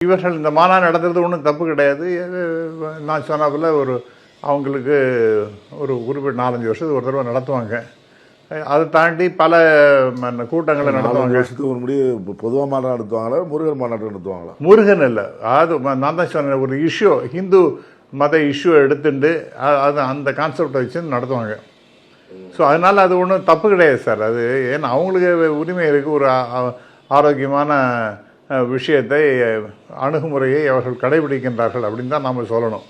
இவர்கள் இந்த மாநாடு நடத்துறது ஒன்றும் தப்பு கிடையாது. நான் சொன்னாப்புல அவங்களுக்கு ஒரு குறிப்பிட்ட 4-5 வருஷத்துக்கு ஒரு தடவை நடத்துவாங்க. அதை தாண்டி பல கூட்டங்களை நடத்துவாங்க. வருஷத்துக்கு ஒரு முடிவு பொதுவாக மாநாடு நடத்துவாங்களா, முருகன் மாநாடு நடத்துவாங்களா? முருகன் இல்லை, அது நான் தான் சொன்னேன், ஒரு இஷ்யூ, ஹிந்து மத இஷ்யூ எடுத்துட்டு அது அந்த கான்செப்டை வச்சு நடத்துவாங்க. ஸோ அதனால் அது ஒன்றும் தப்பு கிடையாது சார். அது ஏன்னா அவங்களுக்கு உரிமை இருக்குது, ஒரு ஆரோக்கியமான விஷயத்தை அணுகுமுறையை அவர்கள் கடைபிடிக்கின்றார்கள் அப்படின்னு தான் நாம் சொல்லணும்.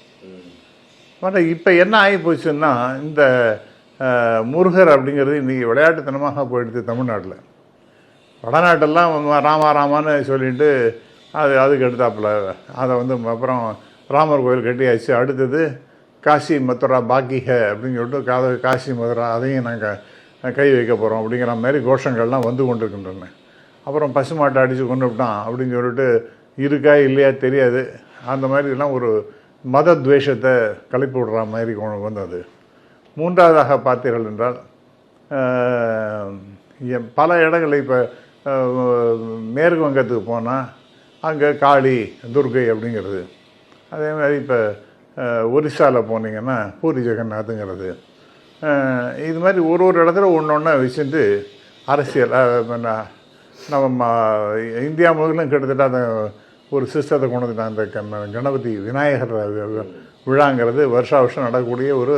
ஆனால் இப்போ என்ன ஆகி போச்சுன்னா, இந்த முருகர் அப்படிங்கிறது இன்றைக்கி விளையாட்டுத்தனமாக போயிடுது தமிழ்நாட்டில். வடநாட்டெல்லாம் ராமான்னு சொல்லிட்டு அதுக்கு எடுத்தாப்புல அதை அப்புறம் ராமர் கோயில் கட்டியாச்சு, அடுத்தது காசி மதுரா பாக்கிக அப்படின்னு சொல்லிட்டு காசி மதுரா அதையும் நாங்கள் கை வைக்க போகிறோம் அப்படிங்கிற மாதிரி கோஷங்கள்லாம் வந்து கொண்டிருக்கின்றன. அப்புறம் பசுமாட்டை அடித்து கொண்டு விட்டான் அப்படின்னு சொல்லிட்டு இருக்கா இல்லையா தெரியாது, அந்த மாதிரிலாம் ஒரு மத துவேஷத்தை கலப்பி விடுற மாதிரி கொண்டு வந்தது. மூன்றாவதாக பார்த்தீர்கள் என்றால், பல இடங்களில் இப்போ மேற்கு வங்கத்துக்கு போனால் அங்கே காளி துர்கை அப்படிங்கிறது, அதே மாதிரி இப்போ ஒரிசாவில் போனீங்கன்னா பூரி ஜெகநாத்துங்கிறது, இது மாதிரி ஒரு இடத்துல ஒன்று வச்சுட்டு அரசியல் நம்ம இந்தியா முழுவதும் கிட்டத்தட்ட அந்த ஒரு சிஸ்டத்தை கொண்டு வந்துட்டாங்க. அந்த கணபதி விநாயகர் விழாங்கிறது வருஷம் நடக்கக்கூடிய ஒரு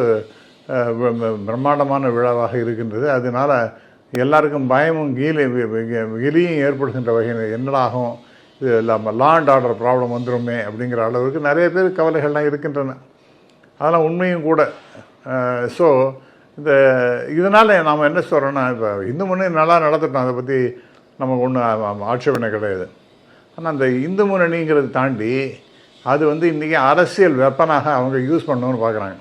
பிரம்மாண்டமான விழாவாக இருக்கின்றது. அதனால் எல்லாருக்கும் பயமும் கிலியும் ஏற்படுகின்ற வகையில் என்னடாகும், இது இல்லாமல் லா அண்ட் ஆர்டர் ப்ராப்ளம் வந்துடுமே அப்படிங்கிற அளவுக்கு நிறைய பேர் கவலைகள்லாம் இருக்கின்றன. அதெல்லாம் உண்மையும் கூட. ஸோ இதனால் நாம் என்ன சொல்கிறோன்னா, இப்போ இந்து முன்னணி நல்லா நடத்திட்டோம், அதை பற்றி நமக்கு ஒன்றும் ஆட்சேபனை கிடையாது. ஆனால் அந்த இந்து முன்னணிங்கிறத தாண்டி அது இன்றைக்கி அரசியல் வெப்பனாக அவங்க யூஸ் பண்ணணும்னு பார்க்குறாங்க.